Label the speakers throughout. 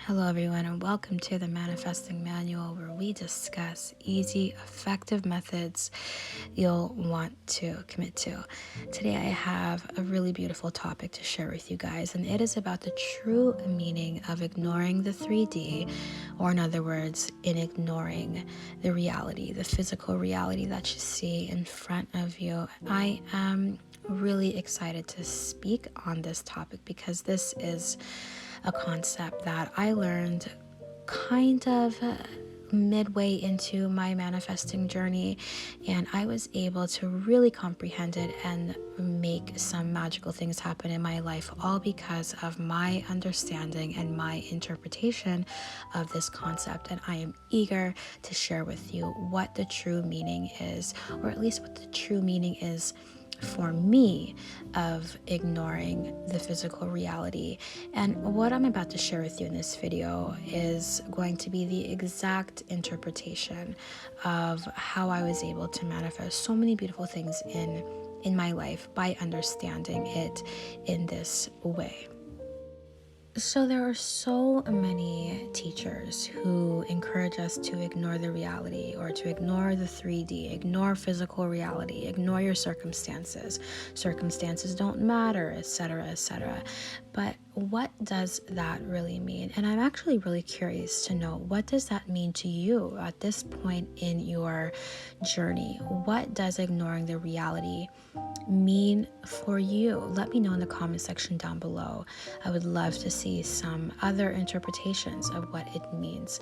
Speaker 1: Hello everyone and welcome to the Manifesting Manual, where we discuss easy, effective methods you'll want to commit to. Today I have a really beautiful topic to share with you guys, and it is about the true meaning of ignoring the 3D, or in other words, in ignoring the reality, the physical reality that you see in front of you. I am really excited to speak on this topic because this is a concept that I learned kind of midway into my manifesting journey, and I was able to really comprehend it and make some magical things happen in my life, all because of my understanding and my interpretation of this concept. And I am eager to share with you what the true meaning is, or at least what the true meaning is for me of ignoring the physical reality. And what I'm about to share with you in this video is going to be the exact interpretation of how I was able to manifest so many beautiful things in my life by understanding it in this way. So there are so many teachers who encourage us to ignore the reality, or to ignore the 3D, ignore physical reality, ignore your circumstances. Circumstances don't matter, etc., etc. But what does that really mean? And I'm actually really curious to know, what does that mean to you at this point in your journey? What does ignoring the reality mean for you? Let me know in the comment section down below. I would love to see some other interpretations of what it means.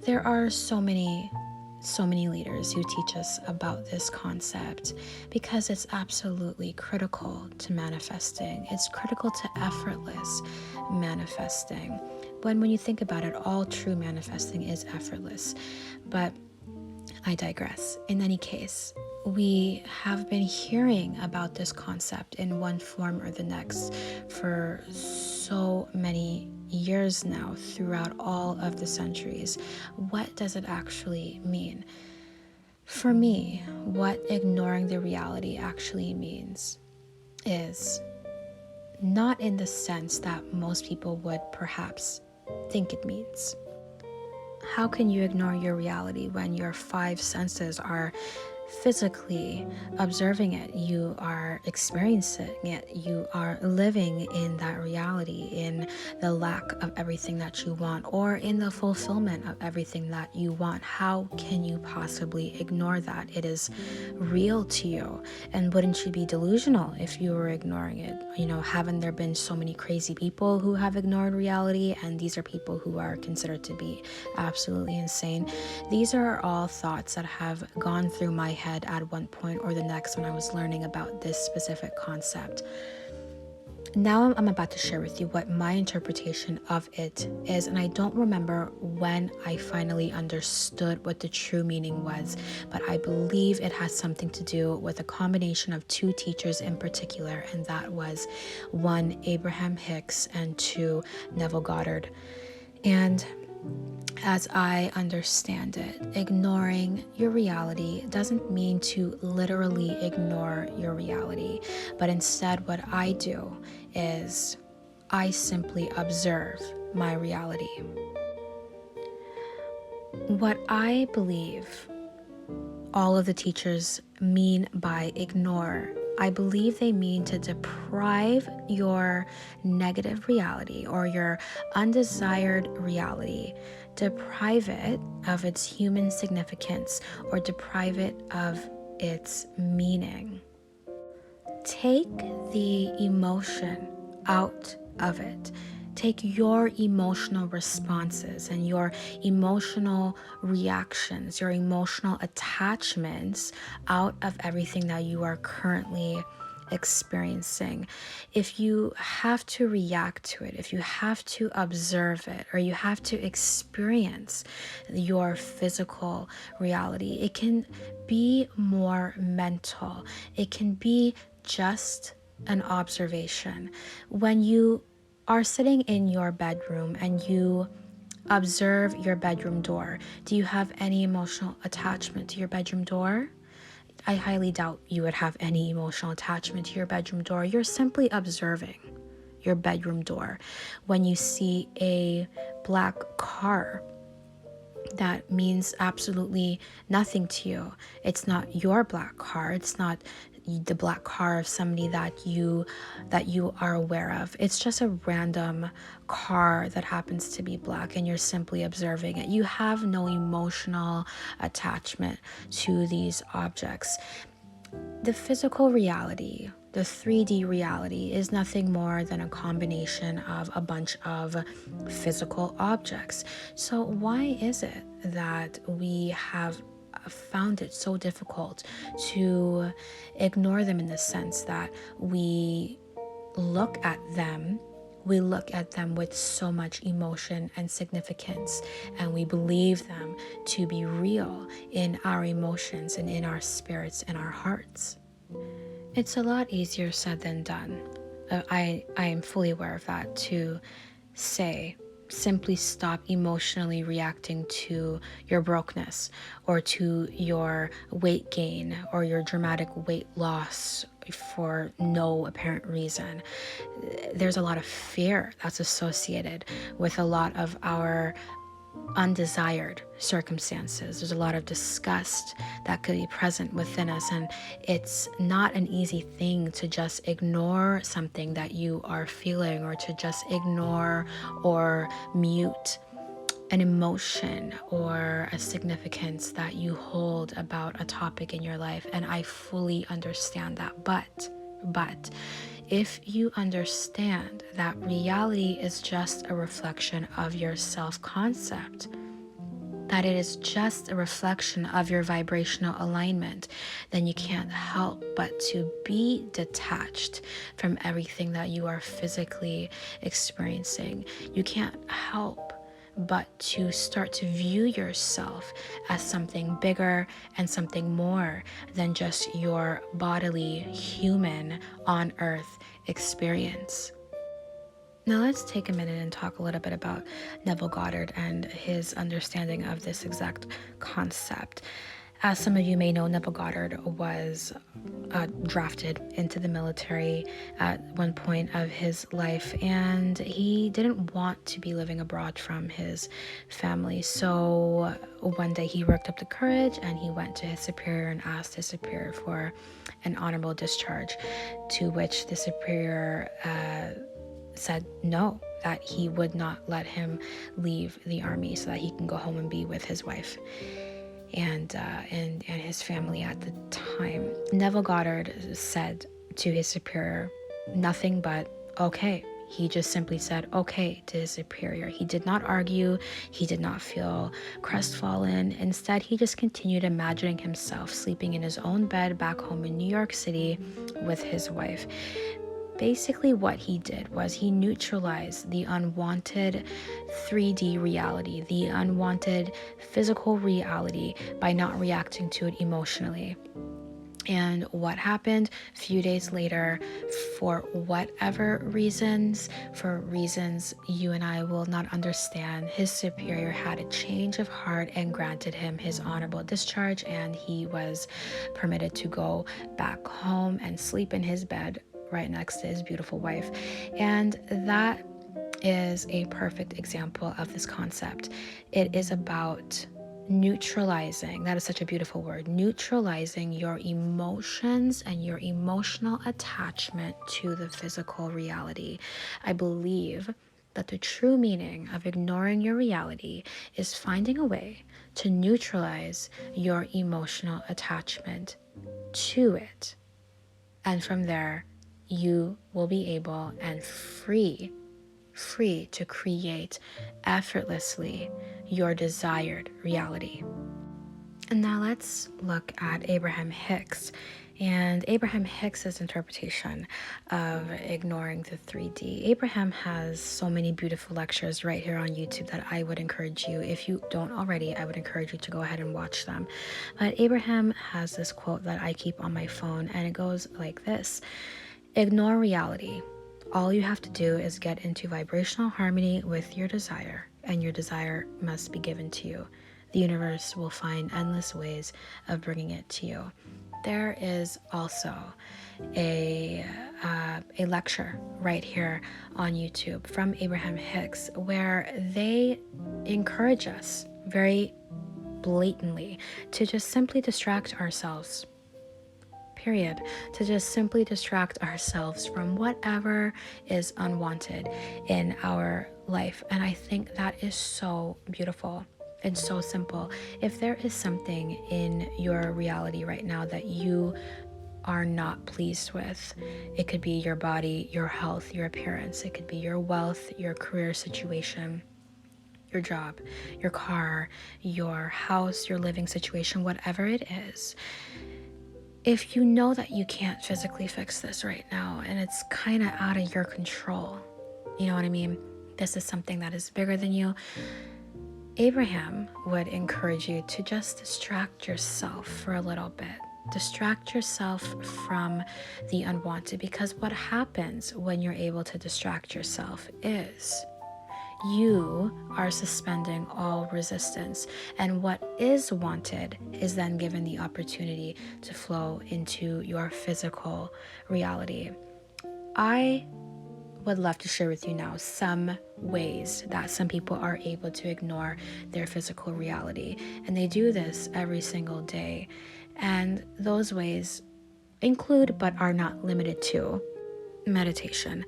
Speaker 1: There are so many leaders who teach us about this concept because it's absolutely critical to manifesting. It's critical to effortless manifesting. When you think about it, all true manifesting is effortless. But I digress. In any case, we have been hearing about this concept in one form or the next for so many years now, throughout all of the centuries. What does it actually mean? For me, what ignoring the reality actually means is not in the sense that most people would perhaps think it means. How can you ignore your reality when your 5 senses are physically observing it? You are experiencing it. You are living in that reality, in the lack of everything that you want, or in the fulfillment of everything that you want. How can you possibly ignore that? It is real to you. And wouldn't you be delusional if you were ignoring it? Haven't there been so many crazy people who have ignored reality? And these are people who are considered to be absolutely insane. These are all thoughts that have gone through my head at one point or the next when I was learning about this specific concept. Now I'm about to share with you what my interpretation of it is, and I don't remember when I finally understood what the true meaning was, but I believe it has something to do with a combination of 2 teachers in particular, and that was 1, Abraham Hicks, and 2, Neville Goddard. And as I understand it, ignoring your reality doesn't mean to literally ignore your reality, but instead what I do is I simply observe my reality. What I believe all of the teachers mean by ignore, I believe they mean to deprive your negative reality or your undesired reality, deprive it of its human significance, or deprive it of its meaning. Take the emotion out of it. Take your emotional responses and your emotional reactions, your emotional attachments out of everything that you are currently experiencing. If you have to react to it, if you have to observe it, or you have to experience your physical reality, it can be more mental. It can be just an observation. When you are sitting in your bedroom and you observe your bedroom door, do you have any emotional attachment to your bedroom door? I highly doubt you would have any emotional attachment to your bedroom door. You're simply observing your bedroom door. When you see a black car that means absolutely nothing to you. It's not your black car. It's not the black car of somebody that you are aware of. It's just a random car that happens to be black, and you're simply observing it. You have no emotional attachment to these objects. The physical reality, the 3D reality, is nothing more than a combination of a bunch of physical objects. So why is it that we have found it so difficult to ignore them, in the sense that we look at them with so much emotion and significance, and we believe them to be real in our emotions and in our spirits and our hearts? It's a lot easier said than done. I am fully aware of that, to say simply stop emotionally reacting to your brokenness, or to your weight gain, or your dramatic weight loss for no apparent reason. There's a lot of fear that's associated with a lot of our undesired circumstances. There's a lot of disgust that could be present within us, and it's not an easy thing to just ignore something that you are feeling, or to just ignore or mute an emotion or a significance that you hold about a topic in your life. And I fully understand that. But if you understand that reality is just a reflection of your self-concept, that it is just a reflection of your vibrational alignment, then you can't help but to be detached from everything that you are physically experiencing. You can't help but to start to view yourself as something bigger and something more than just your bodily human on earth experience. Now let's take a minute and talk a little bit about Neville Goddard and his understanding of this exact concept. As some of you may know, Neville Goddard was drafted into the military at one point of his life, and he didn't want to be living abroad from his family. So one day he worked up the courage and he went to his superior and asked his superior for an honorable discharge, to which the superior said no, that he would not let him leave the army so that he can go home and be with his wife and his family at the time. Neville Goddard said to his superior nothing but okay. He just simply said okay to his superior. He did not argue. He did not feel crestfallen. Instead, he just continued imagining himself sleeping in his own bed back home in New York City with his wife. Basically, what he did was he neutralized the unwanted 3D reality, the unwanted physical reality, by not reacting to it emotionally. And what happened? A few days later, for whatever reasons, for reasons you and I will not understand, his superior had a change of heart and granted him his honorable discharge, and he was permitted to go back home and sleep in his bed right next to his beautiful wife. And that is a perfect example of this concept. It is about neutralizing, that is such a beautiful word, neutralizing your emotions and your emotional attachment to the physical reality. I believe that the true meaning of ignoring your reality is finding a way to neutralize your emotional attachment to it. And from there, you will be able and free to create effortlessly your desired reality. And now let's look at Abraham Hicks and Abraham Hicks's interpretation of ignoring the 3D. Abraham has so many beautiful lectures right here on YouTube that I would encourage you, if you don't already, I would encourage you to go ahead and watch them. But Abraham has this quote that I keep on my phone, and it goes like this: ignore reality. All you have to do is get into vibrational harmony with your desire, and your desire must be given to you. The universe will find endless ways of bringing it to you. there is also a lecture right here on YouTube from Abraham Hicks where they encourage us very blatantly to just simply distract ourselves. Period. To just simply distract ourselves from whatever is unwanted in our life. And I think that is so beautiful and so simple. If there is something in your reality right now that you are not pleased with, it could be your body, your health, your appearance. It could be your wealth, your career situation, your job, your car, your house, your living situation, whatever it is. If you know that you can't physically fix this right now and it's kind of out of your control, you know what I mean? This is something that is bigger than you. Abraham would encourage you to just distract yourself for a little bit. Distract yourself from the unwanted, because what happens when you're able to distract yourself is you are suspending all resistance, and what is wanted is then given the opportunity to flow into your physical reality. I would love to share with you now some ways that some people are able to ignore their physical reality, and they do this every single day. And those ways include, but are not limited to, meditation.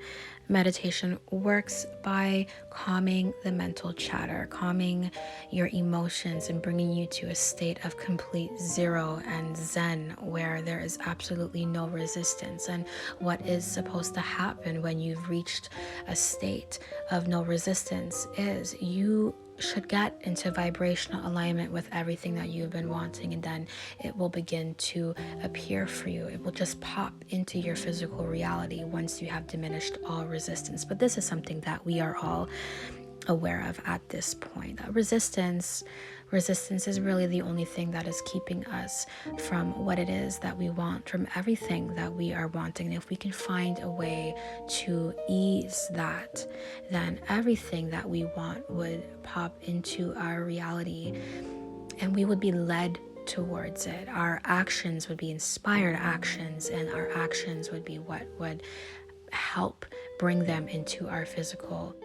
Speaker 1: Meditation works by calming the mental chatter, calming your emotions, and bringing you to a state of complete zero and zen, where there is absolutely no resistance. And what is supposed to happen when you've reached a state of no resistance is you should get into vibrational alignment with everything that you've been wanting, and then it will begin to appear for you. It will just pop into your physical reality once you have diminished all resistance. But this is something that we are all aware of at this point. That resistance is really the only thing that is keeping us from what it is that we want, from everything that we are wanting. And if we can find a way to ease that, then everything that we want would pop into our reality, and we would be led towards it. Our actions would be inspired actions, and our actions would be what would help bring them into our physical.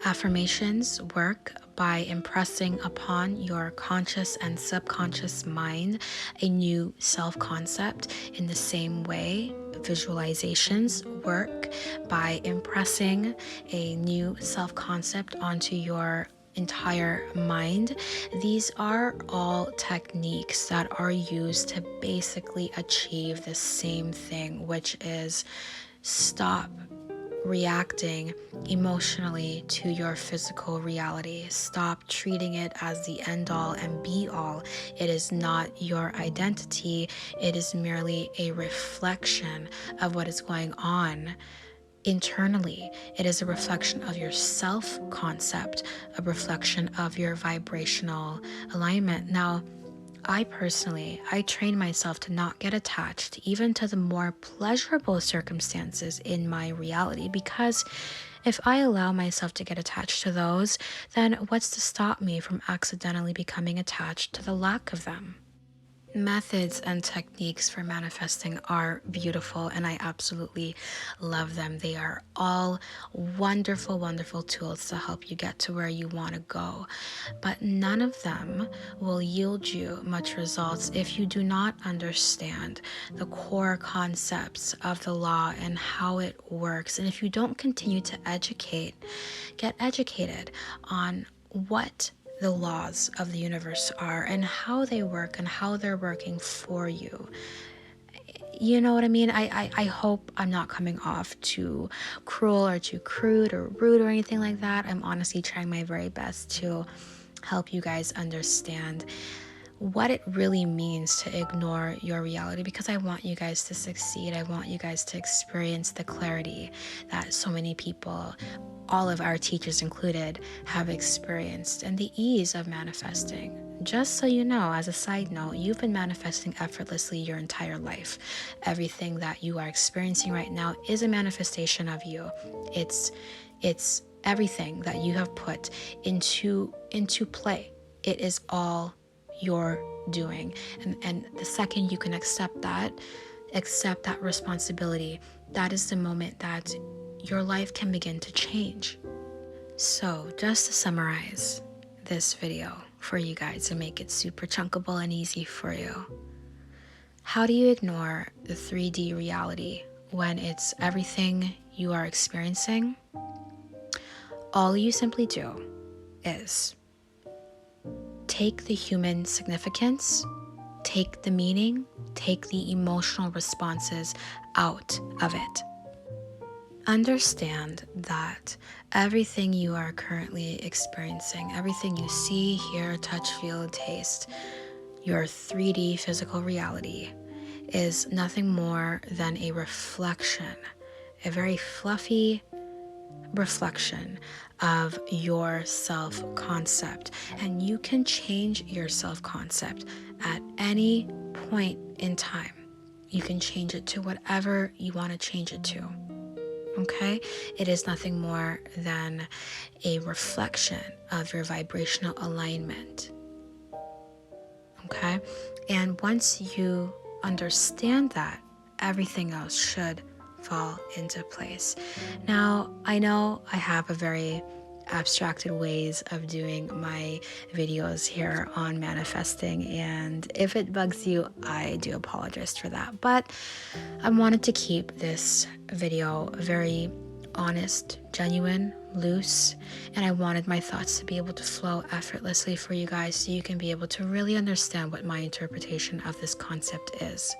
Speaker 1: Affirmations work by impressing upon your conscious and subconscious mind a new self-concept. In the same way, visualizations work by impressing a new self-concept onto your entire mind. These are all techniques that are used to basically achieve the same thing, which is stop reacting emotionally to your physical reality. Stop treating it as the end all and be all. It is not your identity. It is merely a reflection of what is going on internally. It is a reflection of your self-concept, a reflection of your vibrational alignment. Now, I train myself to not get attached even to the more pleasurable circumstances in my reality, because if I allow myself to get attached to those, then what's to stop me from accidentally becoming attached to the lack of them? Methods and techniques for manifesting are beautiful, and I absolutely love them. They are all wonderful, wonderful tools to help you get to where you want to go. But none of them will yield you much results if you do not understand the core concepts of the law and how it works. And if you don't continue to get educated on what the laws of the universe are and how they work and how they're working for you. You know what I mean? I hope I'm not coming off too cruel or too crude or rude or anything like that. I'm honestly trying my very best to help you guys understand what it really means to ignore your reality, because I want you guys to succeed. I want you guys to experience the clarity that so many people, all of our teachers included, have experienced, and the ease of manifesting. Just so you know, as a side note, you've been manifesting effortlessly your entire life. Everything that you are experiencing right now is a manifestation of you. It's everything that you have put into play. It is all your doing. And the second you can accept that responsibility, that is the moment that your life can begin to change. So just to summarize this video for you guys and make it super chunkable and easy for you, how do you ignore the 3D reality when it's everything you are experiencing? All you simply do is take the human significance, take the meaning, take the emotional responses out of it. Understand that everything you are currently experiencing, everything you see, hear, touch, feel, taste, your 3D physical reality is nothing more than a reflection, a very fluffy reflection of your self-concept. And you can change your self-concept at any point in time. You can change it to whatever you want to change it to. Okay? It is nothing more than a reflection of your vibrational alignment. Okay? And once you understand that, everything else should fall into place. Now, I know I have a very abstracted ways of doing my videos here on manifesting, and if it bugs you, I do apologize for that. But I wanted to keep this video very honest, genuine, loose, and I wanted my thoughts to be able to flow effortlessly for you guys so you can be able to really understand what my interpretation of this concept is.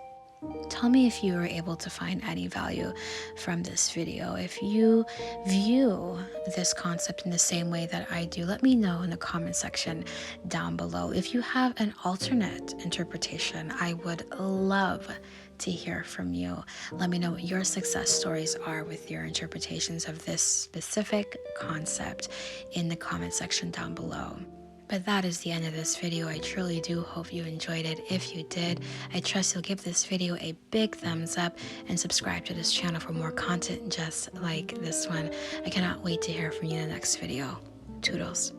Speaker 1: Tell me if you were able to find any value from this video. If you view this concept in the same way that I do, let me know in the comment section down below. If you have an alternate interpretation, I would love to hear from you. Let me know what your success stories are with your interpretations of this specific concept in the comment section down below. But that is the end of this video. I truly do hope you enjoyed it. If you did, I trust you'll give this video a big thumbs up and subscribe to this channel for more content just like this one. I cannot wait to hear from you in the next video. Toodles.